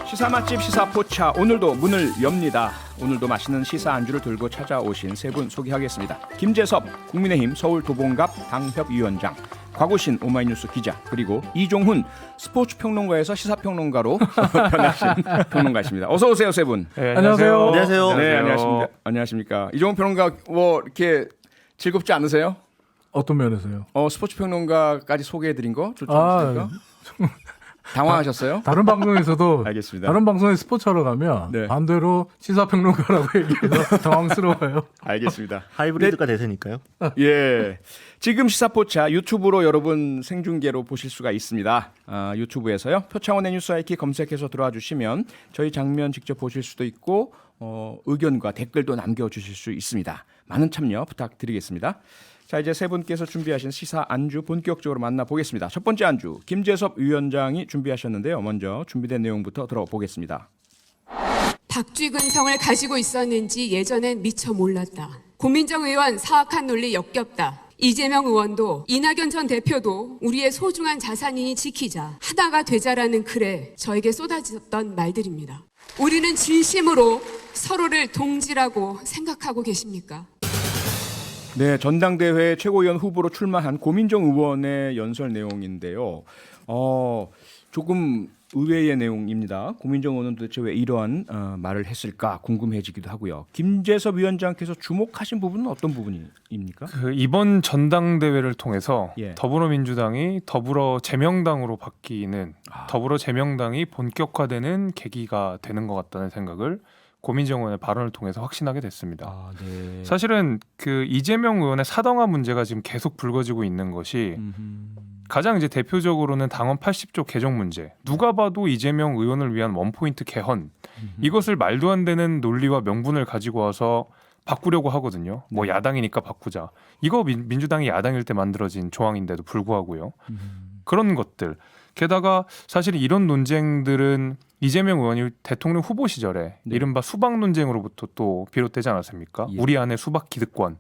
시사 맛집 시사포차 오늘도 문을 엽니다. 오늘도 맛있는 시사 안주를 들고 찾아오신 세 분 소개하겠습니다. 김재섭 국민의힘 서울도봉갑 당협위원장, 곽우신 오마이뉴스 기자, 그리고 이종훈 스포츠평론가에서 시사평론가로 변하신 평론가십니다. 어서 오세요, 세 분. 네, 안녕하세요. 안녕하세요. 네, 안녕하십니까. 안녕하십니까. 이종훈 평론가 뭐 이렇게 즐겁지 않으세요? 어떤 면에서요? 스포츠평론가까지 소개해드린 거 좋지 않습니까? 당황하셨어요? 다른 방송에서도 알겠습니다. 다른 방송에 스포츠하러 가면 네. 반대로 시사평론가라고 얘기해서 당황스러워요. 알겠습니다. 하이브리드가 대세니까요. 예, 지금 시사포차 유튜브로 여러분 생중계로 보실 수가 있습니다. 유튜브에서요. 표창원의 뉴스 아이키 검색해서 들어와 주시면 저희 장면 직접 보실 수도 있고 의견과 댓글도 남겨주실 수 있습니다. 많은 참여 부탁드리겠습니다. 자, 이제 세 분께서 준비하신 시사 안주 본격적으로 만나보겠습니다. 첫 번째 안주 김재섭 위원장이 준비하셨는데요. 먼저 준비된 내용부터 들어보겠습니다. 박쥐 근성을 가지고 있었는지 예전엔 미처 몰랐다. 고민정 의원 사악한 논리 역겹다. 이재명 의원도 이낙연 전 대표도 우리의 소중한 자산이니 지키자, 하나가 되자라는 글에 저에게 쏟아졌던 말들입니다. 우리는 진심으로 서로를 동지라고 생각하고 계십니까? 네, 전당대회 최고위원 후보로 출마한 고민정 의원의 연설 내용인데요. 조금 의외의 내용입니다. 고민정 의원은 도대체 왜 이러한 말을 했을까 궁금해지기도 하고요. 김재섭 위원장께서 주목하신 부분은 어떤 부분입니까? 이번 전당대회를 통해서 예. 더불어민주당이 더불어 재명당으로 바뀌는 더불어 재명당이 본격화되는 계기가 되는 것 같다는 생각을 고민정 의원의 발언을 통해서 확신하게 됐습니다. 네. 사실은 그 이재명 의원의 사당화 문제가 지금 계속 불거지고 있는 것이 가장 이제 대표적으로는 당원 80조 개정 문제. 누가 봐도 이재명 의원을 위한 원포인트 개헌. 이것을 말도 안 되는 논리와 명분을 가지고 와서 바꾸려고 하거든요. 뭐 야당이니까 바꾸자. 이거 민주당이 야당일 때 만들어진 조항인데도 불구하고요. 그런 것들. 게다가 사실 이런 논쟁들은 이재명 의원이 대통령 후보 시절에 이른바 수박 논쟁으로부터 또 비롯되지 않았습니까? 예. 우리 안에 수박 기득권.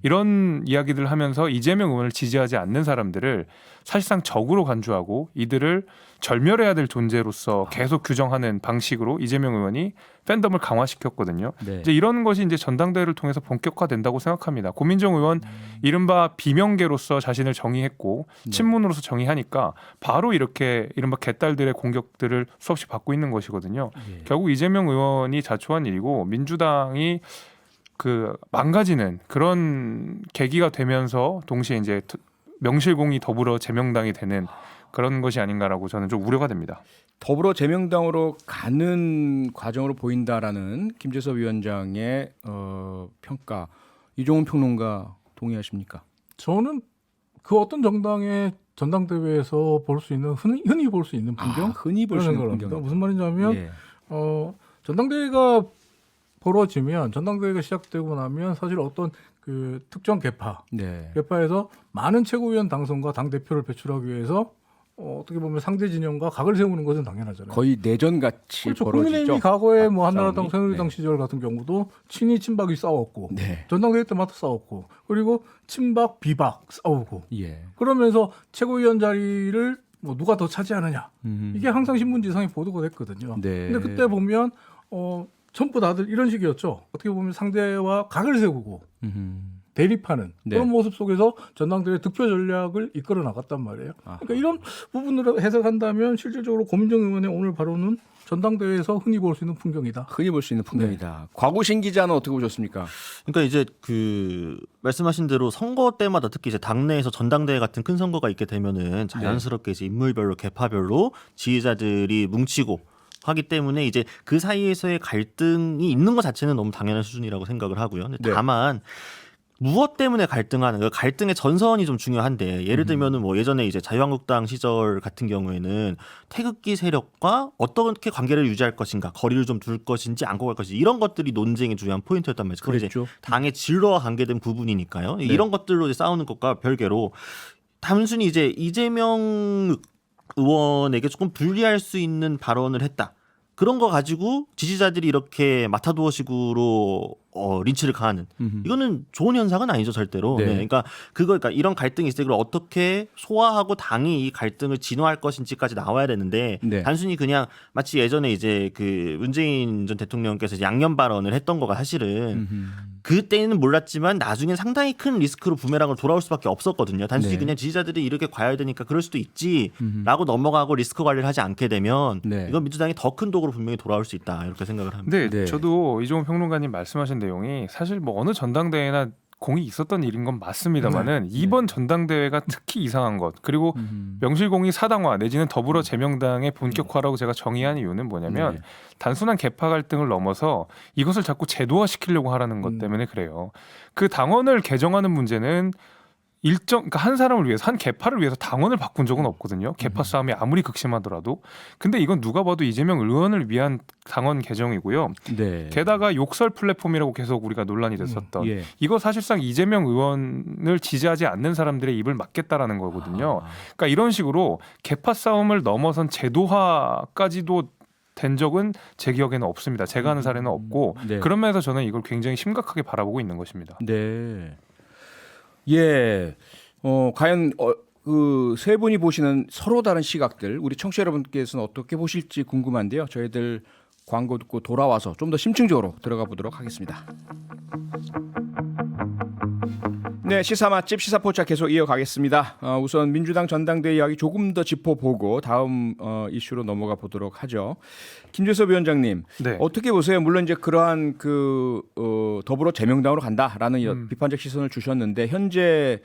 이런 이야기들을 하면서 이재명 의원을 지지하지 않는 사람들을 사실상 적으로 간주하고 이들을 절멸해야 될 존재로서 계속 규정하는 방식으로 이재명 의원이 팬덤을 강화시켰거든요. 네. 이제 이런 것이 이제 전당대회를 통해서 본격화된다고 생각합니다. 고민정 의원 이른바 비명계로서 자신을 정의했고 친문으로서 정의하니까 바로 이렇게 이른바 개딸들의 공격들을 수없이 받고 있는 것이거든요. 예. 결국 이재명 의원이 자초한 일이고 민주당이 그 망가지는 그런 계기가 되면서 동시에 이제 명실공히 더불어 재명당이 되는 그런 것이 아닌가라고 저는 좀 우려가 됩니다. 더불어 재명당으로 가는 과정으로 보인다라는 김재섭 위원장의 평가, 이종훈 평론가 동의하십니까? 저는 그 어떤 정당의 전당대회에서 볼 수 있는 흔히 볼 수 있는 풍경, 흔히 볼 수 있는 풍경. 무슨 말이냐면 예. 전당대회가 벌어지면 전당대회가 시작되고 나면 사실 어떤 그 특정 네. 개파에서 많은 최고위원 당선과 당 대표를 배출하기 위해서 어떻게 보면 상대 진영과 각을 세우는 것은 당연하잖아요. 거의 내전 같이 그렇죠. 벌어지죠. 국민의힘이 과거에 뭐 한나라당, 싸움이. 새누리당 네. 시절 같은 경우도 친이 친박이 싸웠고 네. 전당대회 때마다 싸웠고 그리고 친박 비박 싸우고 예. 그러면서 최고위원 자리를 뭐 누가 더 차지하느냐 이게 항상 신문지상에 보도가 됐거든요. 네. 근데 그때 보면 전부 다들 이런 식이었죠. 어떻게 보면 상대와 각을 세우고 대립하는 네. 그런 모습 속에서 전당대회 득표 전략을 이끌어 나갔단 말이에요. 그러니까 이런 부분으로 해석한다면 실질적으로 고민정 의원의 오늘 발언은 전당대회에서 흔히 볼 수 있는 풍경이다. 흔히 볼 수 있는 풍경이다. 곽우신 기자는 어떻게 보셨습니까? 그러니까 이제 그 말씀하신 대로 선거 때마다 특히 이제 당내에서 전당대회 같은 큰 선거가 있게 되면은 자연스럽게 이제 인물별로 계파별로 지지자들이 뭉치고 하기 때문에 이제 그 사이에서의 갈등이 있는 것 자체는 너무 당연한 수준이라고 생각을 하고요. 근데 네. 다만 무엇 때문에 갈등하는 그 갈등의 전선이 좀 중요한데 예를 들면은 뭐 예전에 이제 자유한국당 시절 같은 경우에는 태극기 세력과 어떻게 관계를 유지할 것인가, 거리를 좀 둘 것인지 안고 갈 것인지 이런 것들이 논쟁의 중요한 포인트였단 말이죠. 그게 이제 그랬죠. 당의 진로와 관계된 부분이니까요. 이런 것들로 이제 싸우는 것과 별개로 단순히 이제 이재명 의원에게 조금 불리할 수 있는 발언을 했다. 그런 거 가지고 지지자들이 이렇게 마타도어식으로 린치를 가하는 이거는 좋은 현상은 아니죠 절대로. 네. 네. 그러니까 이런 갈등이 있을 때 그걸 어떻게 소화하고 당이 이 갈등을 진화할 것인지까지 나와야 되는데 네. 단순히 그냥 마치 예전에 이제 그 문재인 전 대통령께서 이제 양념 발언을 했던 거가 사실은 그때는 몰랐지만 나중엔 상당히 큰 리스크로 부메랑으로 돌아올 수밖에 없었거든요. 단순히 네. 그냥 지지자들이 이렇게 과열되니까 그럴 수도 있지라고 넘어가고 리스크 관리를 하지 않게 되면 네. 이건 민주당이 더 큰 독으로 분명히 돌아올 수 있다 이렇게 생각을 합니다. 근데 네. 저도 이종훈 평론가님 말씀하신 내용이 사실 뭐 어느 전당대회나 공이 있었던 일인 건 맞습니다만은 이번 전당대회가 특히 이상한 것 그리고 명실공히 사당화 내지는 더불어 제명당의 본격화라고 제가 정의한 이유는 뭐냐면 네. 단순한 계파 갈등을 넘어서 이것을 자꾸 제도화시키려고 하라는 것 때문에 그래요. 그 당원을 개정하는 문제는 그러니까 한 사람을 위해서 한 계파를 위해서 당원을 바꾼 적은 없거든요. 계파 싸움이 아무리 극심하더라도. 근데 이건 누가 봐도 이재명 의원을 위한 당원 개정이고요. 네. 게다가 욕설 플랫폼이라고 계속 우리가 논란이 됐었던 예. 이거 사실상 이재명 의원을 지지하지 않는 사람들의 입을 막겠다라는 거거든요. 그러니까 이런 식으로 계파 싸움을 넘어선 제도화까지도 된 적은 제 기억에는 없습니다. 제가 아는 사례는 없고 네. 그런 면에서 저는 이걸 굉장히 심각하게 바라보고 있는 것입니다. 네. 예. 과연 그 세 분이 보시는 서로 다른 시각들 우리 청취자 여러분께서는 어떻게 보실지 궁금한데요. 저희들 광고 듣고 돌아와서 좀 더 심층적으로 들어가 보도록 하겠습니다. 네, 시사 맛집 시사포차 계속 이어가겠습니다. 우선 민주당 전당대회 이야기 조금 더 짚어보고 다음 이슈로 넘어가 보도록 하죠. 김재섭 위원장님, 네. 어떻게 보세요? 물론 이제 그러한 그 더불어 제명당으로 간다라는 비판적 시선을 주셨는데 현재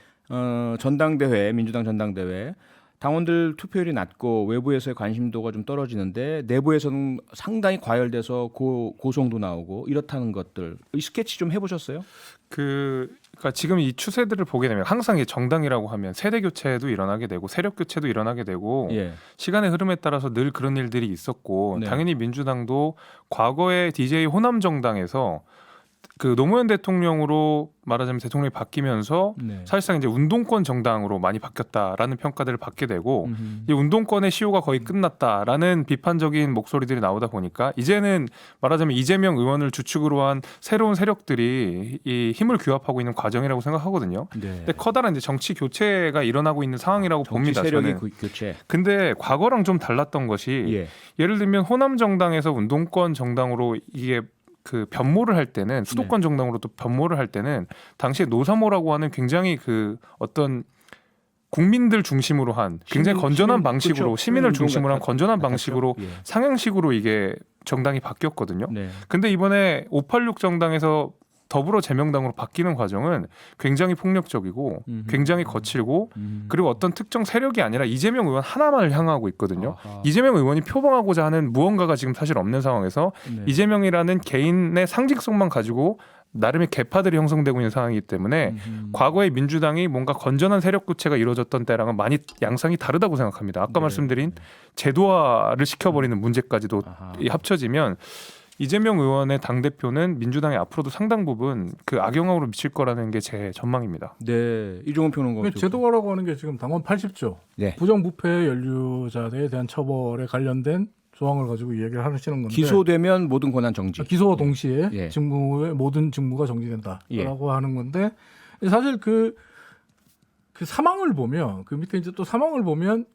전당대회 민주당 전당대회 당원들 투표율이 낮고 외부에서의 관심도가 좀 떨어지는데 내부에서는 상당히 과열돼서 고성도 나오고 이렇다는 것들 이 스케치 좀 해보셨어요? 그러니까 지금 이 추세들을 보게 되면 항상 이 정당이라고 하면 세대 교체도 일어나게 되고 세력 교체도 일어나게 되고 예. 시간의 흐름에 따라서 늘 그런 일들이 있었고 네. 당연히 민주당도 과거에 DJ 호남 정당에서 그 노무현 대통령으로 말하자면 대통령이 바뀌면서 네. 사실상 이제 운동권 정당으로 많이 바뀌었다라는 평가들을 받게 되고 이 운동권의 시효가 거의 끝났다라는 비판적인 목소리들이 나오다 보니까 이제는 말하자면 이재명 의원을 주축으로 한 새로운 세력들이 이 힘을 규합하고 있는 과정이라고 생각하거든요. 네. 근데 커다란 이제 정치 교체가 일어나고 있는 상황이라고 정치 봅니다. 세력이 저는. 교체. 근데 과거랑 좀 달랐던 것이 예. 예를 들면 호남 정당에서 운동권 정당으로 이게 그 변모를 할 때는 수도권 정당으로 또 변모를 할 때는 당시에 노사모라고 하는 굉장히 그 어떤 국민들 중심으로 한 굉장히 건전한 방식으로 그렇죠. 시민을 중심으로 한 같았- 건전한 같았죠. 방식으로 예. 상향식으로 이게 정당이 바뀌었거든요. 네. 근데 이번에 586 정당에서 더불어 제명당으로 바뀌는 과정은 굉장히 폭력적이고 굉장히 거칠고 그리고 어떤 특정 세력이 아니라 이재명 의원 하나만을 향하고 있거든요. 아하. 이재명 의원이 표방하고자 하는 무언가가 지금 사실 없는 상황에서 네. 이재명이라는 개인의 상징성만 가지고 나름의 계파들이 형성되고 있는 상황이기 때문에 과거의 민주당이 뭔가 건전한 세력 교체가 이루어졌던 때랑은 많이 양상이 다르다고 생각합니다. 아까 말씀드린 제도화를 시켜버리는 문제까지도 아하. 합쳐지면 이재명 의원의 당대표는 민주당이 앞으로도 상당 부분 그 악영향으로 미칠 거라는 게 제 전망입니다. 네. 이종훈 평론가. 그러니까 제도화라고 하는 게 지금 당원 80조 네. 부정부패 연루자들에 대한 처벌에 관련된 조항을 가지고 이야기를 하시는 건데 기소되면 모든 권한 정지. 기소와 동시에 예. 직무의 모든 직무가 정지된다라고 예. 하는 건데 사실 그 사망을 보면 그 밑에 이제 또 사망을 보면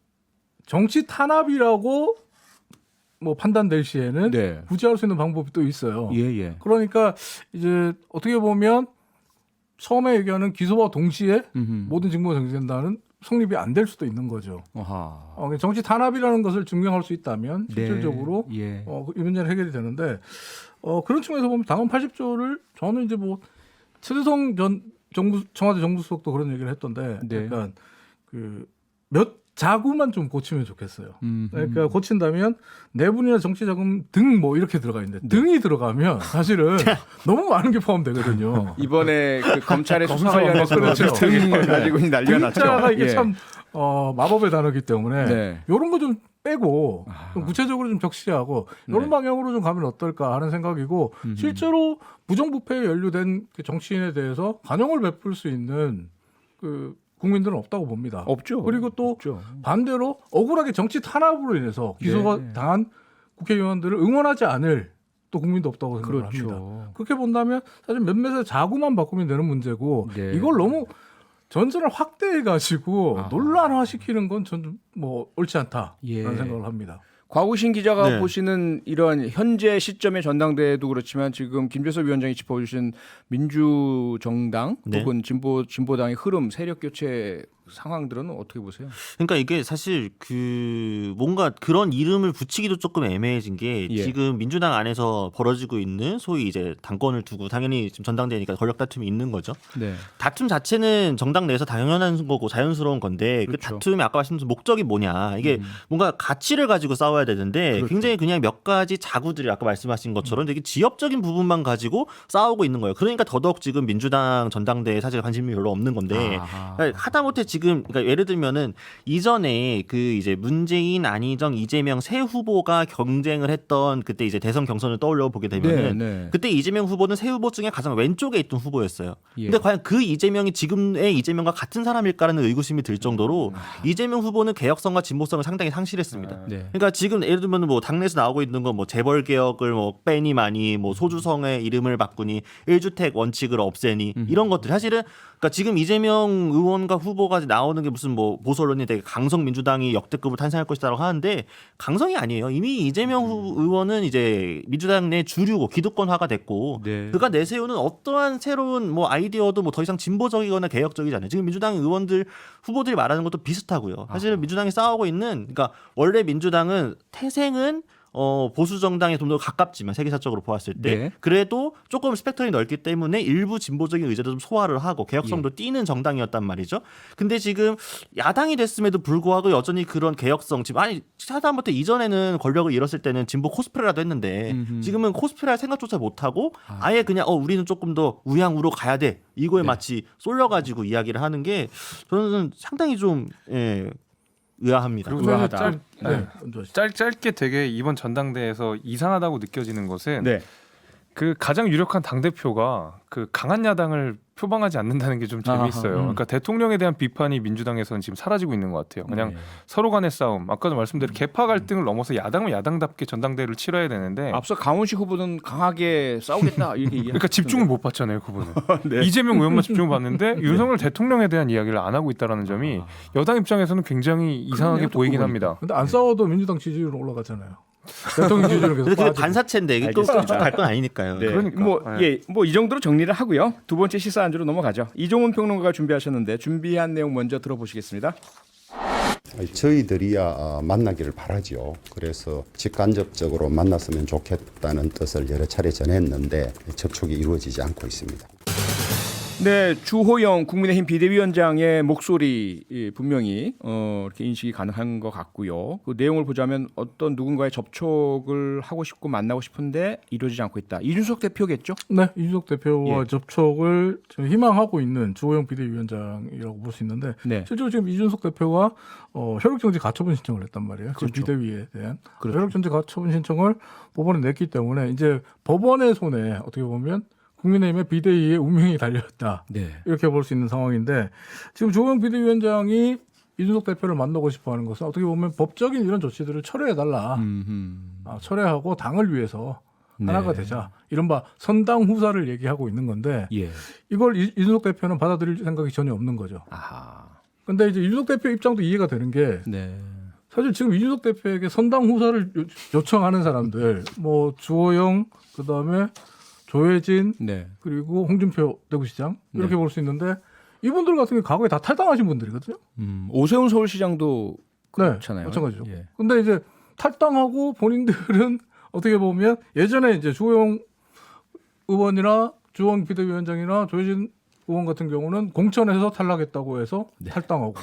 정치 탄압이라고 뭐 판단될 시에는 네. 구제할 수 있는 방법이 또 있어요. 예, 예. 그러니까 이제 어떻게 보면 처음에 얘기하는 기소와 동시에 모든 직무가 정지된다는 성립이 안 될 수도 있는 거죠. 아하. 정치 탄압이라는 것을 증명할 수 있다면 네. 실질적으로 예. 이 문제는 해결이 되는데 그런 측면에서 보면 당원 80조를 저는 이제 뭐 최재성 전 청와대 정부수석도 그런 얘기를 했던데 네. 약간 그 몇 자구만 좀 고치면 좋겠어요. 그러니까 고친다면 내분이나 정치자금 등 뭐 이렇게 들어가 있는데 등이 들어가면 사실은 너무 많은 게 포함되거든요. 이번에 그 검찰의 수사 관련해서 그렇죠. 등 가지고 난리가 났죠. 등자가 이게 예. 참 마법의 단어이기 때문에 네. 이런 거 좀 빼고 좀 구체적으로 좀 적시하고 이런 네. 방향으로 좀 가면 어떨까 하는 생각이고 실제로 부정부패에 연루된 그 정치인에 대해서 관용을 베풀 수 있는 그 국민들은 없다고 봅니다. 없죠. 그리고 또 없죠. 반대로 억울하게 정치 탄압으로 인해서 기소가 네. 당한 국회의원들을 응원하지 않을 또 국민도 없다고 생각을 합니다. 그렇죠. 그렇게 본다면 사실 몇몇의 자구만 바꾸면 되는 문제고 네. 이걸 너무 전선을 확대해 가지고 아하. 논란화시키는 건 저는 뭐 옳지 않다라는 예. 생각을 합니다. 곽우신 기자가 네. 보시는 이런 현재 시점의 전당대회도 그렇지만 지금 김재섭 위원장이 짚어주신 민주정당 네. 혹은 진보당의 흐름, 세력 교체 상황들은 어떻게 보세요? 그러니까 이게 사실 그 뭔가 그런 이름을 붙이기도 조금 애매해진 게 예. 지금 민주당 안에서 벌어지고 있는 소위 이제 당권을 두고 당연히 지금 전당대회니까 권력 다툼이 있는 거죠. 네. 다툼 자체는 정당 내에서 당연한 거고 자연스러운 건데 그 그렇죠. 다툼의 아까 말씀드린 목적이 뭐냐 이게 뭔가 가치를 가지고 싸워야 되는데 그렇죠. 굉장히 그냥 몇 가지 자구들이 아까 말씀하신 것처럼 되게 지역적인 부분만 가지고 싸우고 있는 거예요. 그러니까 더더욱 지금 민주당 전당대회 사실 관심이 별로 없는 건데 아하. 그러니까 하다못해 지금 그러니까 예를 들면은 이전에 그 이제 문재인, 안희정, 이재명 세 후보가 경쟁을 했던 그때 이제 대선 경선을 떠올려 보게 되면은 네. 그때 이재명 후보는 세 후보 중에 가장 왼쪽에 있던 후보였어요. 예. 근데 과연 그 이재명이 지금의 이재명과 같은 사람일까라는 의구심이 들 정도로 이재명 후보는 개혁성과 진보성을 상당히 상실했습니다. 네. 그러니까 지금 예를 들면 뭐 당내에서 나오고 있는 건 뭐 재벌 개혁을 뭐 빼니 마니 뭐 소주성의 이름을 바꾸니 1주택 원칙을 없애니 이런 것들 사실은 그러니까 지금 이재명 의원과 후보가 나오는 게 무슨 뭐 보수 언론이 되게 강성 민주당이 역대급으로 탄생할 것이다라고 하는데 강성이 아니에요. 이미 이재명 의원은 이제 민주당 내 주류고 기득권화가 됐고 네. 그가 내세우는 어떠한 새로운 뭐 아이디어도 뭐 더 이상 진보적이거나 개혁적이지 않아요. 지금 민주당 의원들 후보들이 말하는 것도 비슷하고요. 사실은 민주당이 싸우고 있는 그러니까 원래 민주당은 태생은 보수 정당에 좀 더 가깝지만 세계사적으로 보았을 때 네. 그래도 조금 스펙트럼이 넓기 때문에 일부 진보적인 의제도 좀 소화를 하고 개혁성도 띠는 정당이었단 말이죠. 근데 지금 야당이 됐음에도 불구하고 여전히 그런 개혁성 지금 아니 하다못해 이전에는 권력을 잃었을 때는 진보 코스프레라도 했는데 지금은 코스프레할 생각조차 못하고 아예 그냥 우리는 조금 더 우양우로 가야 돼 이거에 마치 쏠려가지고 이야기를 하는 게 저는 상당히 좀 의아합니다. 그리고 의아하다. 네. 먼저 하시죠. 짧게 되게 이번 전당대회에서 이상하다고 느껴지는 것은 네. 그 가장 유력한 당 대표가 그 강한 야당을 표방하지 않는다는 게 좀 재미있어요. 그러니까 대통령에 대한 비판이 민주당에서는 지금 사라지고 있는 것 같아요. 그냥 네. 서로 간의 싸움. 아까도 말씀드린 개파 갈등을 넘어서 야당은 야당답게 전당대회를 치러야 되는데. 앞서 강훈식 후보는 강하게 싸우겠다 이렇게 얘기했는데 그러니까 집중을 못 받잖아요, 그분은. 네. 이재명 의원만 집중을 받는데 윤석열 대통령에 대한 이야기를 안 하고 있다는 점이 여당 입장에서는 굉장히 이상하게 그러네요, 보이긴 듣고 합니다. 근데 안 싸워도 민주당 지지율은 올라가잖아요. 대통령 지지율은 계속 근데 그게 빠지고. 반사체인데 이게 또 갈 건 아니니까요. 네. 그러니까. 뭐 이 정도로 정리를 하고요. 두 번째 시사 안주로 넘어가죠. 이종훈 평론가가 준비하셨는데 준비한 내용 먼저 들어보시겠습니다. 저희들이야 만나기를 바라죠. 그래서 직간접적으로 만났으면 좋겠다는 뜻을 여러 차례 전했는데 접촉이 이루어지지 않고 있습니다. 네, 주호영 국민의힘 비대위원장의 목소리 분명히 이렇게 인식이 가능한 것 같고요. 그 내용을 보자면 어떤 누군가의 접촉을 하고 싶고 만나고 싶은데 이루어지지 않고 있다. 이준석 대표겠죠? 네, 이준석 대표와 예. 접촉을 지금 희망하고 있는 주호영 비대위원장이라고 볼 수 있는데 네. 실제로 지금 이준석 대표가 혈육정지 가처분 신청을 했단 말이에요. 지금 그렇죠. 비대위에 대한 그렇죠. 혈육정지 가처분 신청을 법원에 냈기 때문에 이제 법원의 손에 어떻게 보면 국민의힘의 비대위의 운명이 달려있다. 네. 이렇게 볼 수 있는 상황인데 지금 조영 비대위원장이 이준석 대표를 만나고 싶어하는 것은 어떻게 보면 법적인 이런 조치들을 철회해달라. 철회하고 당을 위해서 하나가 되자. 이른바 선당 후사를 얘기하고 있는 건데 예. 이걸 이준석 대표는 받아들일 생각이 전혀 없는 거죠. 아하. 근데 이제 이준석 대표 입장도 이해가 되는 게 네. 사실 지금 이준석 대표에게 선당 후사를 요청하는 사람들 뭐 주호영 그다음에 조혜진 네. 그리고 홍준표 대구시장 이렇게 네. 볼 수 있는데 이분들 같은 경우 과거에 다 탈당하신 분들이거든요. 오세훈 서울시장도 네, 그렇잖아요. 마찬가지죠. 예. 근데 이제 탈당하고 본인들은 어떻게 보면 예전에 이제 주호영 의원이나 주호영 비대위원장이나 조혜진 의원 같은 경우는 공천에서 탈락했다고 해서 탈당하고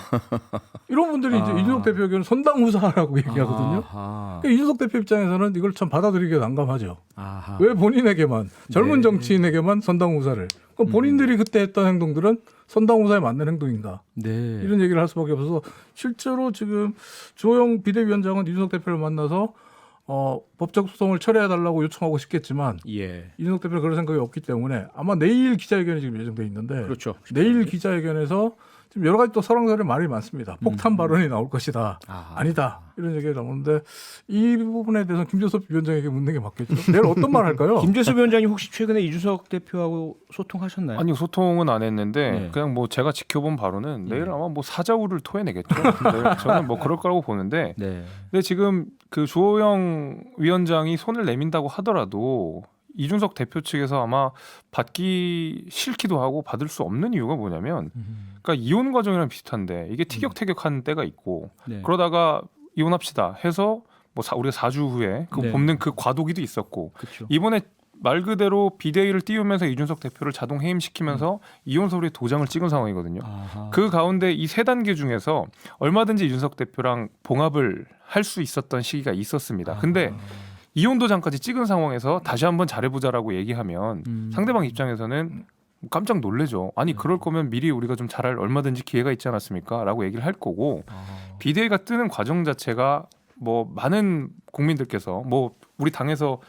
이런 분들이 이제 이준석 대표에게는 선당후사라고 얘기하거든요. 아하. 그러니까 이준석 대표 입장에서는 이걸 참 받아들이기가 난감하죠. 아하. 왜 본인에게만 젊은 네. 정치인에게만 선당후사를 그럼 본인들이 그때 했던 행동들은 선당후사에 맞는 행동인가 네. 이런 얘기를 할 수밖에 없어서 실제로 지금 주호영 비대위원장은 이준석 대표를 만나서 법적 소송을 철회해달라고 요청하고 싶겠지만 예. 이준석 대표는 그럴 생각이 없기 때문에 아마 내일 기자회견이 지금 예정돼 있는데 그렇죠. 내일 기자회견에서 지금 여러 가지 또 설왕설래 말이 많습니다. 폭탄 발언이 나올 것이다. 아. 아니다. 이런 얘기가 나오는데 이 부분에 대해서 김재섭 위원장에게 묻는 게 맞겠죠. 내일 어떤 말 할까요? 김재수 위원장이 혹시 최근에 이준석 대표하고 소통하셨나요? 아니 소통은 안 했는데 네. 그냥 뭐 제가 지켜본 바로는 내일 아마 뭐 사자우를 토해내겠죠. 근데 저는 뭐 그럴 거라고 보는데 네. 근데 지금 그 주호영 위원장이 손을 내민다고 하더라도 이준석 대표 측에서 아마 받기 싫기도 하고 받을 수 없는 이유가 뭐냐면 그러니까 이혼 과정이랑 비슷한데 이게 티격태격하는 때가 있고 네. 그러다가 이혼합시다 해서 뭐 우리가 4주 후에 그 네. 뽑는 그 과도기도 있었고 그렇죠. 이번에 말 그대로 비대위를 띄우면서 이준석 대표를 자동 해임시키면서 이혼 서류에 도장을 찍은 상황이거든요. 아하. 그 가운데 이 세 단계 중에서 얼마든지 이준석 대표랑 봉합을 할 수 있었던 시기가 있었습니다. 근데 이혼 도장까지 찍은 상황에서 다시 한번 잘해보자라고 얘기하면 상대방 입장에서는 깜짝 놀래죠. 아니 그럴 거면 미리 우리가 좀 잘할 얼마든지 기회가 있지 않았습니까? 라고 얘기를 할 거고 비대위가 뜨는 과정 자체가 뭐 많은 국민들께서 뭐 우리 당에서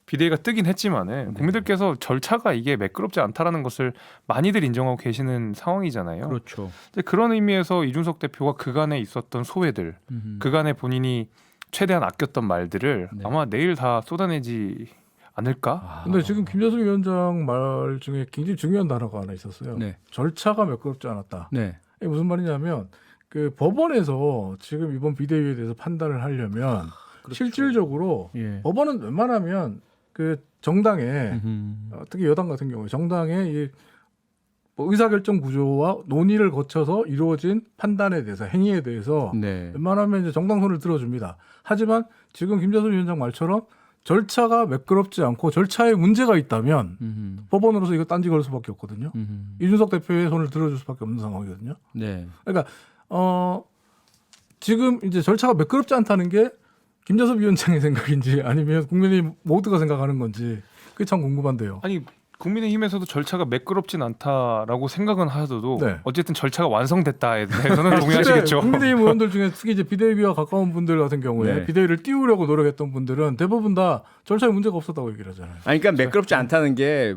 비대위가 뜨긴 했지만은 국민들께서 절차가 이게 매끄럽지 않다라는 것을 많이들 인정하고 계시는 상황이잖아요. 그렇죠. 근데 그런 의미에서 이준석 대표가 그간에 있었던 소회들, 그간에 본인이 최대한 아꼈던 말들을 네. 아마 내일 다 쏟아내지 않을까? 근데 지금 김재섭 위원장 말 중에 굉장히 중요한 단어가 하나 있었어요. 네. 절차가 매끄럽지 않았다. 네. 이게 무슨 말이냐면 그 법원에서 지금 이번 비대위에 대해서 판단을 하려면 실질적으로 예. 법원은 웬만하면 그 정당에 특히 여당 같은 경우에 정당의 이 뭐 의사결정 구조와 논의를 거쳐서 이루어진 판단에 대해서 행위에 대해서 네. 웬만하면 이제 정당 손을 들어줍니다. 하지만 지금 김재섭 위원장 말처럼 절차가 매끄럽지 않고 절차에 문제가 있다면 법원으로서 이거 딴지 걸 수밖에 없거든요. 이준석 대표의 손을 들어줄 수밖에 없는 상황이거든요. 네. 그러니까 지금 이제 절차가 매끄럽지 않다는 게 김재섭 위원장의 생각인지 아니면 국민의힘 모두가 생각하는 건지 그게 참 궁금한데요. 아니 국민의힘에서도 절차가 매끄럽진 않다라고 생각은 하셔도 네. 어쨌든 절차가 완성됐다에 대해서는 동의하시겠죠. 국민의힘 의원들 중에 특히 이제 비대위와 가까운 분들 같은 경우에 네. 비대위를 띄우려고 노력했던 분들은 대부분 다 절차에 문제가 없었다고 얘기를 하잖아요. 아니 그러니까 매끄럽지 않다는 게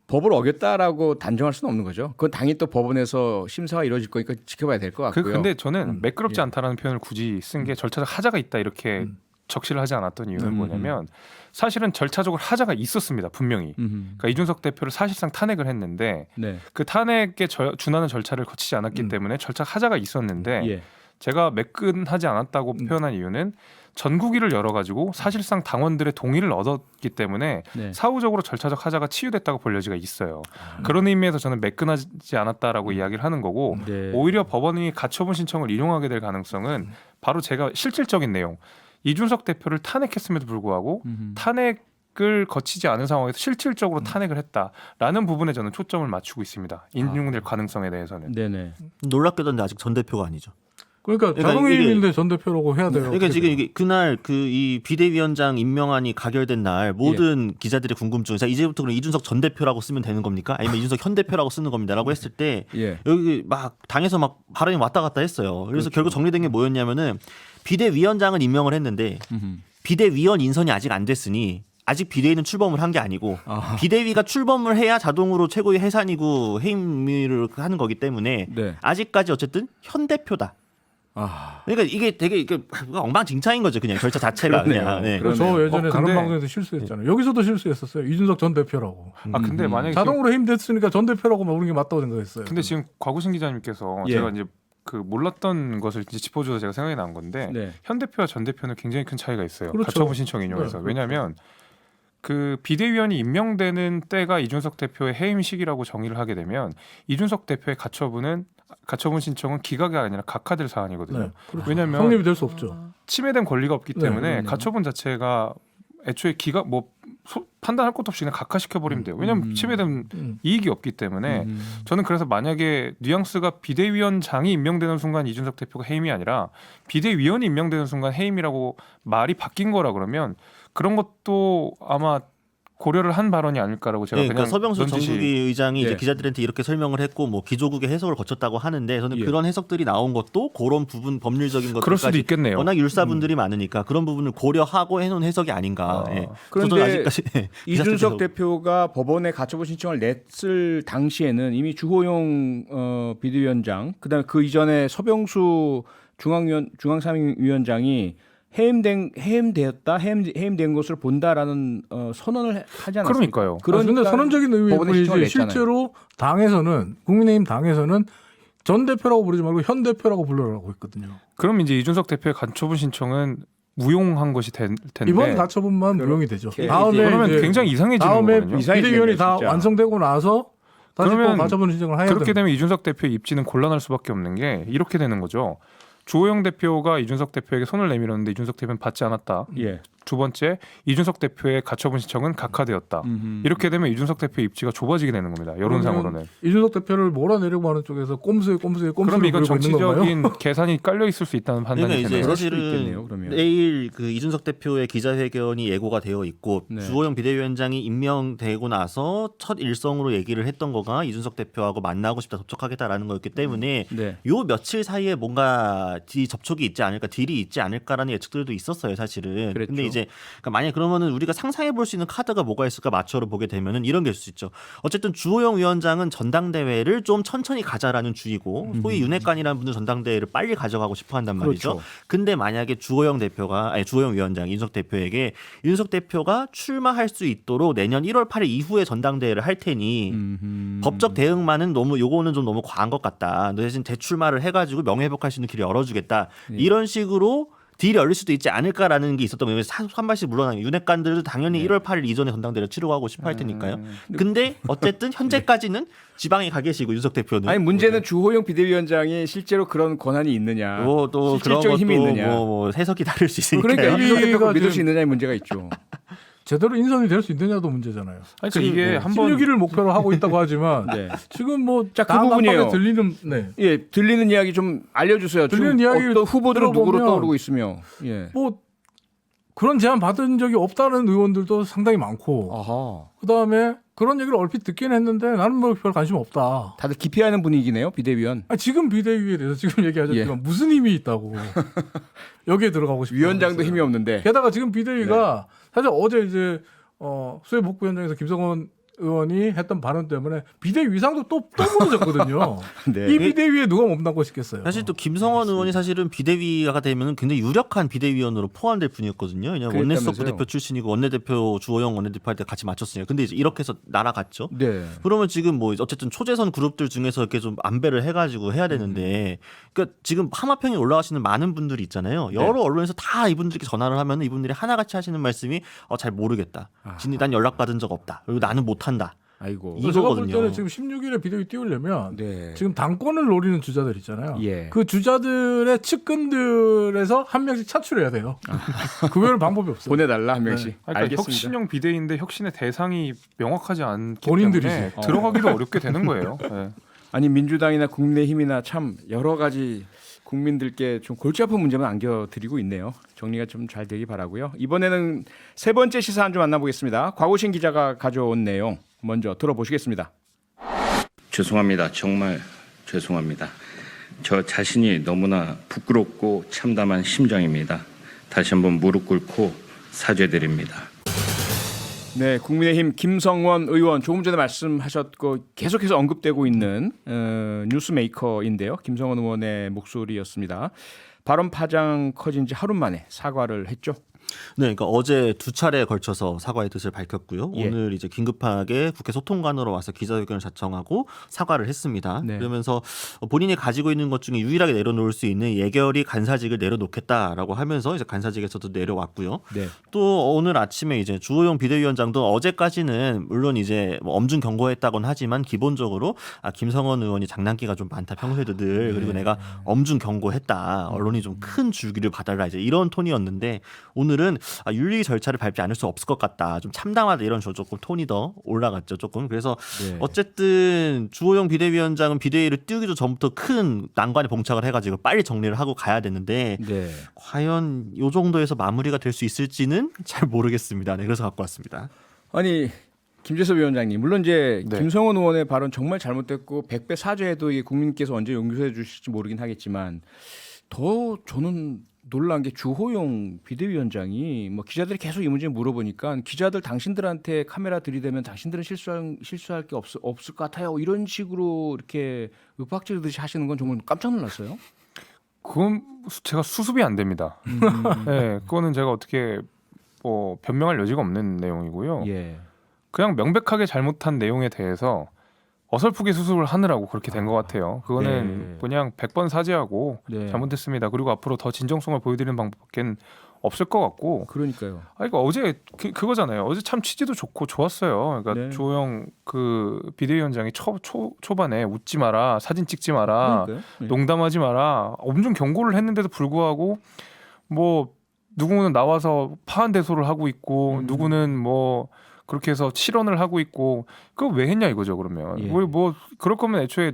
법을 어겼다라고 단정할 수는 없는 거죠. 그건 당연히 또 법원에서 심사가 이루어질 거니까 지켜봐야 될 것 같고요. 근데 저는 매끄럽지 않다라는 표현을 굳이 쓴 게 절차적 하자가 있다 이렇게 적시를 하지 않았던 이유는 뭐냐면 사실은 절차적으로 하자가 있었습니다. 분명히. 그러니까 이준석 대표를 사실상 탄핵을 했는데 네. 그 탄핵에 준하는 절차를 거치지 않았기 때문에 절차 하자가 있었는데 예. 제가 매끈하지 않았다고 표현한 이유는 전국위를 열어가지고 사실상 당원들의 동의를 얻었기 때문에 네. 사후적으로 절차적 하자가 치유됐다고 볼 여지가 있어요. 그런 의미에서 저는 매끈하지 않았다라고 이야기를 하는 거고 네. 오히려 법원이 가처분 신청을 인용하게 될 가능성은 바로 제가 실질적인 내용 이준석 대표를 탄핵했음에도 불구하고 탄핵을 거치지 않은 상황에서 실질적으로 탄핵을 했다라는 부분에 저는 초점을 맞추고 있습니다. 인용될 가능성에 대해서는. 네네. 놀랍게도 아직 전 대표가 아니죠. 그러니까 그러니까 자동이인데 전 대표라고 해야 돼요. 그러니까 지금 이게 그날 그 이 비대위원장 임명안이 가결된 날 모든 기자들의 궁금증, 자 이제부터 그럼 이준석 전 대표라고 쓰면 되는 겁니까? 아니면 이준석 현 대표라고 쓰는 겁니다라고 했을 때 예. 여기 막 당에서 막 발언이 왔다 갔다 했어요. 그래서 결국 정리된 게 뭐였냐면은 비대위원장은 임명을 했는데 비대위원 인선이 아직 안 됐으니 아직 비대위는 출범을 한 게 아니고 비대위가 출범을 해야 자동으로 최고위 해산이고 해임을 하는 거기 때문에 네. 아직까지 어쨌든 현 대표다. 아. 그러니까 이게 되게 이게 엉망진창인 거죠, 그냥 절차 자체가 그러네요. 그냥. 네. 그러네요. 저 예전에 다른 근데- 방송에서 실수했잖아요. 여기서도 실수했었어요. 이준석 전 대표라고. 아 근데 만약에 자동으로 힘됐으니까 전 대표라고 막 부르는 게 맞다고 생각했어요. 근데 지금 곽우신 기자님께서 예. 제가 이제 그 몰랐던 것을 이제 짚어줘서 제가 생각이 난 건데 네. 현 대표와 전 대표는 굉장히 큰 차이가 있어요. 그렇죠. 가처분 신청 인용에서. 네, 왜냐하면 그 비대위원이 임명되는 때가 이준석 대표의 해임 시기라고 정의를 하게 되면 이준석 대표의 가처분 신청은 기각이 아니라 각하될 사안이거든요. 네, 그렇죠. 왜냐하면 성립이 될 수 없죠. 침해된 권리가 없기 네, 때문에 네. 가처분 자체가 애초에 기각 판단할 것도 없이 그냥 각하시켜 버리면 돼요. 왜냐하면 침해된 이익이 없기 때문에 저는 그래서 만약에 뉘앙스가 비대위원장이 임명되는 순간 이준석 대표가 해임이 아니라 비대위원이 임명되는 순간 해임이라고 말이 바뀐 거라 그러면 그런 것도 아마 고려를 한 발언이 아닐까라고 제가 네, 그냥 그러니까 서병수 넌지시 정국위 의장이 이제 네. 기자들한테 이렇게 설명을 했고 뭐 기조국의 해석을 거쳤다고 하는데 저는 예. 그런 해석들이 나온 것도 그런 부분 법률적인 그럴 수도 것들까지 있겠네요. 워낙 율사분들이 많으니까 그런 부분을 고려하고 해놓은 해석이 아닌가. 예. 그래서 저는 그런데 아직까지 기자 이준석 쪽에서 대표가 법원에 가처분 신청을 냈을 당시에는 이미 주호영 비대위원장, 그다음에 그 이전에 서병수 중앙상임위원장이 해임된 것을 본다라는 선언을 하지 않았습니까? 그러니까요. 그런데 선언적인 법원에 신청을 의미이지 냈잖아요. 실제로 당에서는 국민의힘 당에서는 전 대표라고 부르지 말고 현 대표라고 불러라고 했거든요. 그럼 이제 이준석 대표의 간처분 신청은 무용한 것이 될 텐데 이번 가처분만 무용이 되죠. 이제 그러면 이제 굉장히 이상해지는 다음에 거거든요. 비대위원이 다 진짜. 완성되고 나서 다시 또 그러면 가처분 신청을 해야 그렇게 됩니다. 되면 이준석 대표의 입지는 곤란할 수밖에 없는 게 이렇게 되는 거죠. 주호영 대표가 이준석 대표에게 손을 내밀었는데 이준석 대표는 받지 않았다. 예. 두 번째, 이준석 대표의 가처분 신청은 각하되었다. 이렇게 되면 이준석 대표의 입지가 좁아지게 되는 겁니다. 여론상으로는. 이준석 대표를 몰아내려고 하는 쪽에서 꼼수에 그럼 이건 부리고 있는 건가요? 정치적인 계산이 깔려 있을 수 있다는 판단이 그러니까 이제 되네요. 그럴 수도 사실은 있겠네요, 그러면. 내일 그 이준석 대표의 기자회견이 예고가 되어 있고 네. 주호영 비대위원장이 임명되고 나서 첫 일성으로 얘기를 했던 거가 이준석 대표하고 만나고 싶다, 접촉하겠다라는 거였기 때문에 네. 요 며칠 사이에 뭔가 접촉이 있지 않을까, 딜이 있지 않을까라는 예측들도 있었어요, 사실은. 그랬죠. 근데 이제 그러니까 만약 그러면은 우리가 상상해 볼 수 있는 카드가 뭐가 있을까 맞춰를 보게 되면은 이런 게 있을 수 있죠. 어쨌든 주호영 위원장은 전당대회를 좀 천천히 가자라는 주의고 소위 윤핵관이라는 분들 전당대회를 빨리 가져가고 싶어 한단 말이죠. 그렇죠. 근데 만약에 주호영 위원장, 이준석 대표에게 이준석 대표가 출마할 수 있도록 내년 1월 8일 이후에 전당대회를 할 테니 법적 대응만은 요거는 좀 너무 과한 것 같다. 너 대신 재출마를 해가지고 명예회복할 수 있는 길을 열어주겠다. 이런 식으로 딜이 열릴 수도 있지 않을까라는 게 있었던 거예요. 한 발씩 물러나는 윤핵관들도 당연히 1월 8일 이전에 전당대회를 치르고 싶어 할 테니까요. 근데 어쨌든 현재까지는 지방에 가 계시고 윤석 대표는 아니 문제는 주호영 비대위원장이 실제로 그런 권한이 있느냐, 또 그런 실질적인 힘이 것도 있느냐. 뭐 해석이 다를 수 있으니까. 그러니까 이준석 대표가 여기가 믿을 수 지금- 있느냐의 문제가 있죠. 제대로 인선이 될 수 있느냐도 문제잖아요. 아니, 그러니까 이게 한번 16일을 목표로 하고 있다고 하지만 네. 지금 뭐 자, 그 당 부분이에요. 안팎에 들리는 예, 들리는 이야기 좀 알려주세요. 들리는 지금 이야기 어떤 후보들은 누구로 들어보면 떠오르고 있으며. 예. 뭐 그런 제안 받은 적이 없다는 의원들도 상당히 많고 아하. 그다음에 그런 얘기를 얼핏 듣긴 했는데 나는 뭐 별 관심 없다. 다들 기피하는 분위기네요, 비대위원. 아니, 지금 비대위에 대해서 지금 얘기하셨지만 예. 무슨 힘이 있다고 여기에 들어가고 싶어. 위원장도 힘이 없는데. 게다가 지금 비대위가 사실 어제 이제 수해복구위원장에서 김성원 의원이 했던 발언 때문에 비대위 위상도 또 무너졌거든요. 네. 이 비대위에 누가 몸담고 싶겠어요. 사실 또 김성원 의원이 사실은 비대위가 되면 굉장히 유력한 비대위원으로 포함될 분이었거든요. 왜냐하면 원내수석부 그랬다면서요? 대표 출신이고 원내대표 주호영 원내대표 할 때 같이 맞췄으니까. 근데 이제 이렇게 해서 날아갔죠. 네. 그러면 지금 뭐 어쨌든 초재선 그룹들 중에서 이렇게 좀 안배를 해가지고 해야 되는데, 그러니까 지금 하마평에 올라가시는 많은 분들이 있잖아요. 여러 언론에서 다 이분들께 전화를 하면 이분들이 하나같이 하시는 말씀이 잘 모르겠다. 진이 난 연락 받은 적 없다. 그리고 나는 못한다. 아이고. 이- 제가 볼 이거거든요. 때는 지금 16일에 비대위 띄우려면 네. 지금 당권을 노리는 주자들 있잖아요. 예. 그 주자들의 측근들에서 한 명씩 차출해야 돼요. 그 외에는 방법이 없어요. 보내달라 한 명씩. 아니, 그러니까 알겠습니다. 혁신형 비대위인데 혁신의 대상이 명확하지 않기 본인들이지. 때문에 들어가기도 어렵게 되는 거예요. 네. 아니 민주당이나 국민의힘이나 참 여러 가지 국민들께 좀 골치 아픈 문제만 안겨드리고 있네요. 정리가 좀 잘 되기 바라고요. 이번에는 세 번째 시사 한 주 만나보겠습니다. 곽우신 기자가 가져온 내용 먼저 들어보시겠습니다. 죄송합니다. 정말 죄송합니다. 저 자신이 너무나 부끄럽고 참담한 심정입니다. 다시 한번 무릎 꿇고 사죄드립니다. 네, 국민의힘 김성원 의원 조금 전에 말씀하셨고 계속해서 언급되고 있는 뉴스메이커인데요. 김성원 의원의 목소리였습니다. 발언 파장 커진 지 하루 만에 사과를 했죠. 네, 그러니까 어제 두 차례에 걸쳐서 사과의 뜻을 밝혔고요. 예. 오늘 이제 긴급하게 국회 소통관으로 와서 기자회견을 자청하고 사과를 했습니다. 네. 그러면서 본인이 가지고 있는 것 중에 유일하게 내려놓을 수 있는 예결위 간사직을 내려놓겠다라고 하면서 이제 간사직에서도 내려왔고요. 네. 또 오늘 아침에 이제 주호영 비대위원장도 어제까지는 물론 이제 뭐 엄중 경고했다곤 하지만 기본적으로 김성원 의원이 장난기가 좀 많다 평소에도 늘 그리고 내가 엄중 경고했다 언론이 좀 큰 줄기를 봐달라 이제 이런 톤이었는데 오늘은 윤리 절차를 밟지 않을 수 없을 것 같다 좀 참담하다 이런 조금 톤이 더 올라갔죠 조금 그래서 네. 어쨌든 주호영 비대위원장은 비대위를 띄우기도 전부터 큰 난관에 봉착을 해가지고 빨리 정리를 하고 가야 되는데 네. 과연 이 정도에서 마무리가 될 수 있을지는 잘 모르겠습니다. 네, 그래서 갖고 왔습니다. 아니 김재섭 위원장님, 물론 이제 네. 김성원 의원의 발언 정말 잘못됐고 100배 사죄해도 이게 국민께서 언제 용서해 주실지 모르긴 하겠지만 더 저는 놀란 게 주호영 비대위원장이 뭐 기자들이 계속 이 문제 물어보니까 기자들 당신들한테 카메라 들이대면 당신들은 실수할 게 없을 것 같아요. 이런 식으로 이렇게 윽박지르듯이 하시는 건 정말 깜짝 놀랐어요. 그건 제가 수습이 안 됩니다. 네, 그거는 제가 어떻게 뭐 변명할 여지가 없는 내용이고요. 예. 그냥 명백하게 잘못한 내용에 대해서 어설프게 수습을 하느라고 그렇게 된 것 같아요. 그거는 네. 그냥 100번 사죄하고 네. 잘못했습니다. 그리고 앞으로 더 진정성을 보여드리는 방법밖에 없을 것 같고. 그러니까요. 그러니까 어제 그거잖아요. 어제 참 취지도 좋고 좋았어요. 그러니까 네. 조영 그 비대위원장이 초반에 웃지 마라, 사진 찍지 마라, 그러니까요. 네. 농담하지 마라, 엄중 경고를 했는데도 불구하고 뭐 누구는 나와서 파한대소를 하고 있고 누구는 뭐 그렇게 해서 실언을 하고 있고 그거 왜 했냐 이거죠. 그러면 예. 왜 뭐 그럴 거면 애초에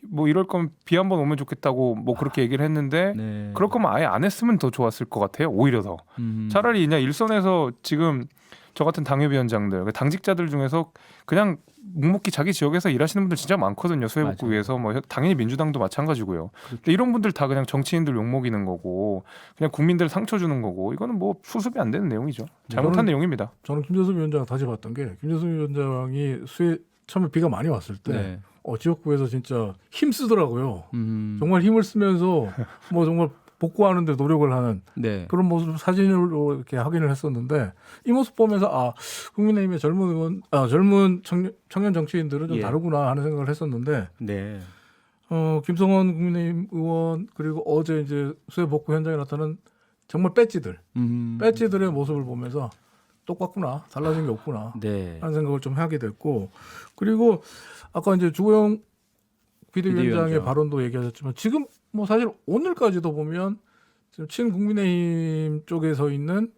뭐 이럴 거면 비 한 번 오면 좋겠다고 뭐 그렇게 얘기를 했는데 네. 그럴 거면 아예 안 했으면 더 좋았을 것 같아요. 오히려 더 차라리 그냥 일선에서 지금 저 같은 당협위원장들 당직자들 중에서 그냥 묵묵히 자기 지역에서 일하시는 분들 진짜 많거든요. 수해복구 맞아요. 위해서 뭐 당연히 민주당도 마찬가지고요. 근데 이런 분들 다 그냥 정치인들 욕먹이는 거고 그냥 국민들 상처 주는 거고 이거는 뭐 수습이 안 되는 내용이죠. 잘못한 저는- 내용입니다. 저는 김재섭 위원장 다시 봤던 게 김재섭 위원장이 수해 처음에 비가 많이 왔을 때 네. 지역구에서 진짜 힘 쓰더라고요. 음. 정말 힘을 쓰면서 뭐 정말 복구하는데 노력을 하는 네. 그런 모습 사진으로 이렇게 확인을 했었는데 이 모습 보면서 국민의힘의 젊은 청년 정치인들은 좀 예. 다르구나 하는 생각을 했었는데 네. 김성원 국민의힘 의원 그리고 어제 이제 수해 복구 현장에 나타난 정말 배지들의 모습을 보면서 똑같구나 달라진 게 없구나 네. 하는 생각을 좀 하게 됐고 그리고 아까 이제 주호영 비대위원장의 비대위원장. 발언도 얘기하셨지만 지금 뭐 사실 오늘까지도 보면 지금 친국민의힘 쪽에 서 있는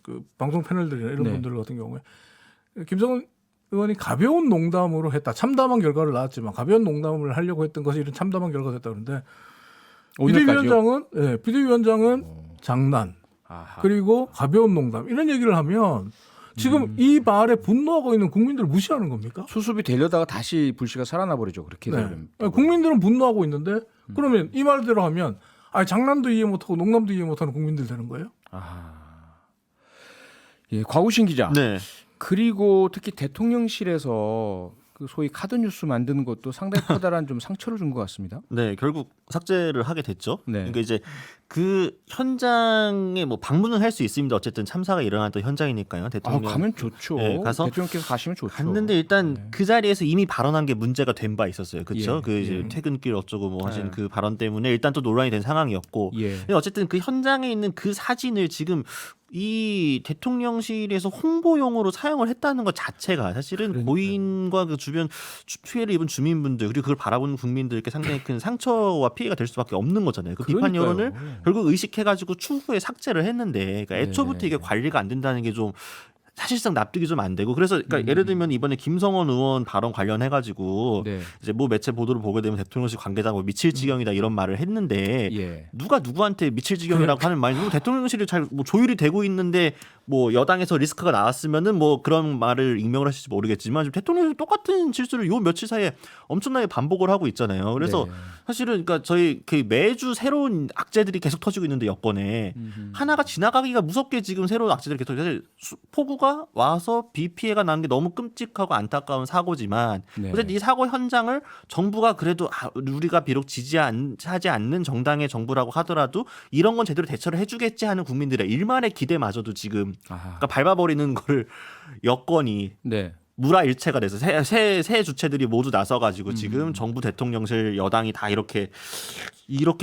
그 방송 패널들이나 이런 네. 분들 같은 경우에 김성원 의원이 가벼운 농담으로 했다. 참담한 결과를 낳았지만 가벼운 농담을 하려고 했던 것이 이런 참담한 결과가 됐다 그러는데 오늘까지요? 비대위원장은 장난 아하. 그리고 가벼운 농담 이런 얘기를 하면 지금 이 말에 분노하고 있는 국민들을 무시하는 겁니까? 수습이 되려다가 다시 불씨가 살아나 버리죠. 그렇게 네. 되면. 국민들은 분노하고 있는데 그러면 이 말대로 하면 장난도 이해 못하고 농담도 이해 못하는 국민들 되는 거예요? 예, 곽우신 기자. 네. 그리고 특히 대통령실에서 그 소위 카드 뉴스 만드는 것도 상당히 커다란 좀 상처를 준 것 같습니다. 네, 결국 삭제를 하게 됐죠. 네. 그러니까 이제 그 현장에 뭐 방문은 할 수 있습니다. 어쨌든 참사가 일어났던 현장이니까요. 대통령 가면 좋죠. 네, 가서 대통령께서 가시면 좋죠. 갔는데 일단 그 자리에서 이미 발언한 게 문제가 된 바 있었어요. 그렇죠? 예, 그 이제 예. 퇴근길 어쩌고 뭐 하신 네. 그 발언 때문에 일단 또 논란이 된 상황이었고. 예. 근데 어쨌든 그 현장에 있는 그 사진을 지금 이 대통령실에서 홍보용으로 사용을 했다는 것 자체가 사실은 고인과 그 주변 피해를 입은 주민분들 그리고 그걸 바라보는 국민들께 상당히 큰 상처와 피해가 될 수밖에 없는 거잖아요. 그 비판 그러니까요. 여론을 결국 의식해가지고 추후에 삭제를 했는데 그러니까 애초부터 네. 이게 관리가 안 된다는 게 좀 사실상 납득이 좀 안 되고 그래서 그러니까 예를 들면 이번에 김성원 의원 발언 관련해가지고 네. 이제 뭐 매체 보도를 보게 되면 대통령실 관계자가 뭐 미칠 지경이다 이런 말을 했는데 예. 누가 누구한테 미칠 지경이라고 하는 말이 뭐 대통령실이 잘 뭐 조율이 되고 있는데 뭐 여당에서 리스크가 나왔으면은 뭐 그런 말을 익명을 하실지 모르겠지만 지금 대통령실 똑같은 실수를 요 며칠 사이에 엄청나게 반복을 하고 있잖아요. 그래서 네. 사실은 그러니까 저희 그 매주 새로운 악재들이 계속 터지고 있는데 여권에 하나가 지나가기가 무섭게 지금 새로운 악재들이 계속 사실 폭우가 와서 비 피해가 난 게 너무 끔찍하고 안타까운 사고지만 네. 어쨌든 이 사고 현장을 정부가 그래도 우리가 비록 지지하지 않는 정당의 정부라고 하더라도 이런 건 제대로 대처를 해주겠지 하는 국민들의 일말의 기대마저도 지금 아하. 그러니까 밟아버리는 거를 여권이 네. 물화일체가 돼서 새 주체들이 모두 나서가지고 지금 정부 대통령실 여당이 다 이렇게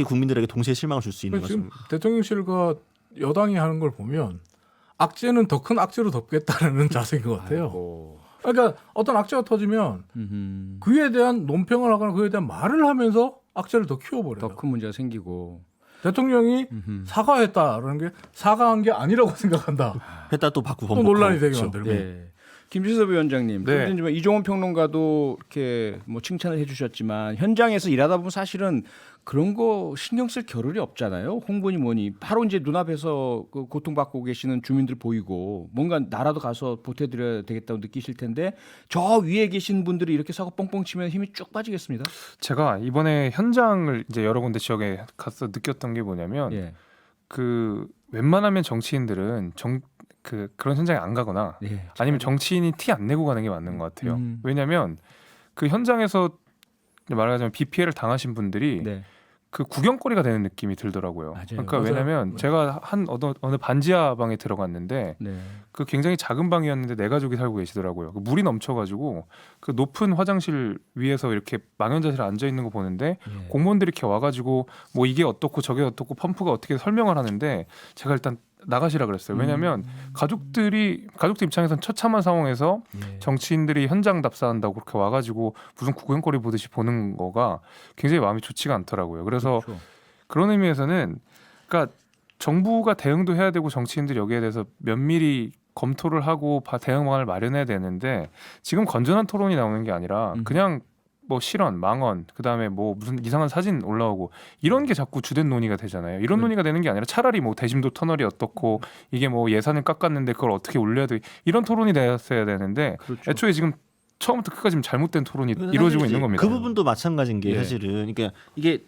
국민들에게 동시에 실망을 줄 수 있는 지금 것입니다. 대통령실과 여당이 하는 걸 보면 악재는 더 큰 악재로 덮겠다는 자세인 것 같아요. 아이고. 그러니까 어떤 악재가 터지면 그에 대한 논평을 하거나 그에 대한 말을 하면서 악재를 더 키워버려요. 더 큰 문제가 생기고. 대통령이 사과했다라는 게 사과한 게 아니라고 생각한다. 했다 또 바꾸고 또 논란이 되게 그렇죠. 만들고. 네. 김지섭 위원장님, 네. 그런데 이종원 평론가도 이렇게 뭐 칭찬을 해주셨지만 현장에서 일하다 보면 사실은 그런 거 신경 쓸 겨를이 없잖아요. 홍보니 뭐니 바로 이제 눈앞에서 그 고통받고 계시는 주민들 보이고 뭔가 나라도 가서 보태드려야 되겠다고 느끼실 텐데 저 위에 계신 분들이 이렇게 사고 뻥뻥 치면 힘이 쭉 빠지겠습니다. 제가 이번에 현장을 이제 여러 군데 지역에 가서 느꼈던 게 뭐냐면 예. 그 웬만하면 정치인들은 그런 현장에 안 가거나 예. 아니면 정치인이 티 안 내고 가는 게 맞는 것 같아요. 왜냐하면 그 현장에서 말하자면 비 피해를 당하신 분들이 네. 그 구경거리가 되는 느낌이 들더라고요. 맞아요. 그러니까 맞아요. 왜냐하면 제가 한 어느 반지하 방에 들어갔는데 네. 그 굉장히 작은 방이었는데 네 가족이 살고 계시더라고요. 그 물이 넘쳐가지고 그 높은 화장실 위에서 이렇게 망연자세로 앉아 있는 거 보는데 예. 공무원들이 이렇게 와가지고 뭐 이게 어떻고 저게 어떻고 펌프가 어떻게 설명을 하는데 제가 일단 나가시라 그랬어요. 왜냐하면 가족들 입장에서는 처참한 상황에서 예. 정치인들이 현장 답사한다고 그렇게 와가지고 무슨 구경거리 보듯이 보는 거가 굉장히 마음이 좋지가 않더라고요. 그래서 그렇죠. 그런 의미에서는 그러니까 정부가 대응도 해야 되고 정치인들이 여기에 대해서 면밀히 검토를 하고 대응방안을 마련해야 되는데 지금 건전한 토론이 나오는 게 아니라 그냥 뭐 실언, 망언, 그다음에 뭐 무슨 이상한 사진 올라오고 이런 게 자꾸 주된 논의가 되잖아요. 이런 논의가 되는 게 아니라 차라리 뭐 대심도 터널이 어떻고 이게 뭐 예산을 깎았는데 그걸 어떻게 올려야 돼 이런 토론이 됐어야 되는데 그렇죠. 애초에 지금 처음부터 끝까지 지금 잘못된 토론이 사실 이루어지고 이제 있는 겁니다. 그 부분도 마찬가지인 게 예. 사실은 그러니까 이게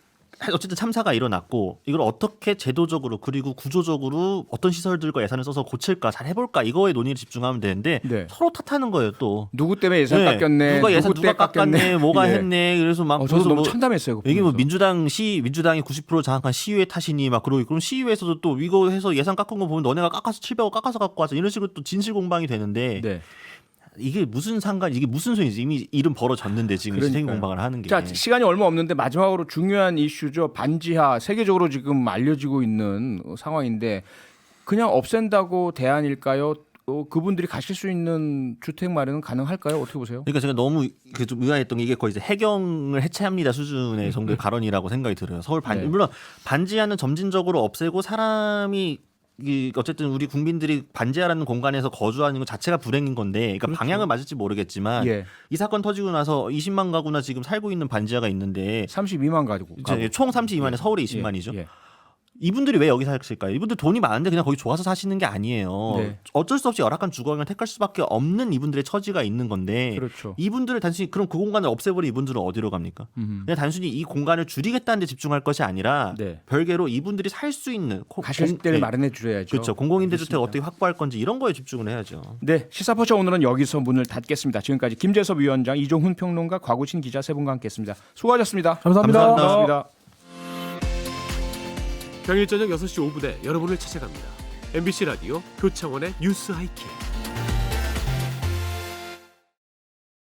어쨌든 참사가 일어났고 이걸 어떻게 제도적으로 그리고 구조적으로 어떤 시설들과 예산을 써서 고칠까 잘 해볼까 이거에 논의를 집중하면 되는데 네. 서로 탓하는 거예요 또. 누구 때문에 예산 네. 깎였네. 누가 예산 누구 누가 때 깎였네. 깎았네, 뭐가 예. 했네. 그래서 막 저도 그래서 너무 뭐 참담했어요. 그거 이게 뭐 보면서. 민주당이 90% 장악한 시의회 탓이니 막 그러고 그럼 시의회에서도 또 이거 해서 예산 깎은 거 보면 너네가 깎아서 700억 깎아서 갖고 와서 이런 식으로 또 진실 공방이 되는데 네. 이게 무슨 소용이지 이미 일은 벌어졌는데 지금 그러니까요. 진실 공방을 하는 게. 자, 시간이 얼마 없는데 마지막으로 중요한 이슈죠. 반지하 세계적으로 지금 알려지고 있는 상황인데 그냥 없앤다고 대안일까요? 그분들이 가실 수 있는 주택 마련은 가능할까요? 어떻게 보세요? 그러니까 제가 너무 좀 의아했던 게 이게 거의 이제 해경을 해체합니다 수준의 정도의 발언이라고 생각이 들어요. 네. 물론 반지하는 점진적으로 없애고 사람이 어쨌든 우리 국민들이 반지하라는 공간에서 거주하는 것 자체가 불행인 건데, 그러니까 그렇죠. 방향은 맞을지 모르겠지만 예. 이 사건 터지고 나서 20만 가구나 지금 살고 있는 반지하가 있는데 32만 가지고. 이제 총 32만에 서울에 20만이죠. 예. 이분들이 왜 여기 사실까요? 이분들 돈이 많은데 그냥 거기 좋아서 사시는 게 아니에요. 네. 어쩔 수 없이 열악한 주거環境을 택할 수밖에 없는 이분들의 처지가 있는 건데 그렇죠. 이분들을 단순히 그럼 그 공간을 없애버린 이분들은 어디로 갑니까? 그냥 단순히 이 공간을 줄이겠다는 데 집중할 것이 아니라 네. 별개로 이분들이 살 수 있는 가실 때를 마련해 주셔야죠. 그렇죠. 공공임대주택 알겠습니다. 어떻게 확보할 건지 이런 거에 집중을 해야죠. 네, 시사포차 오늘은 여기서 문을 닫겠습니다. 지금까지 김재섭 위원장, 이종훈 평론가, 곽우신 기자 세 분과 함께했습니다. 수고하셨습니다. 감사합니다. 고맙습니다. 평일 저녁 6시 5분에 여러분을 찾아갑니다. MBC 라디오 표창원의 뉴스 하이킥.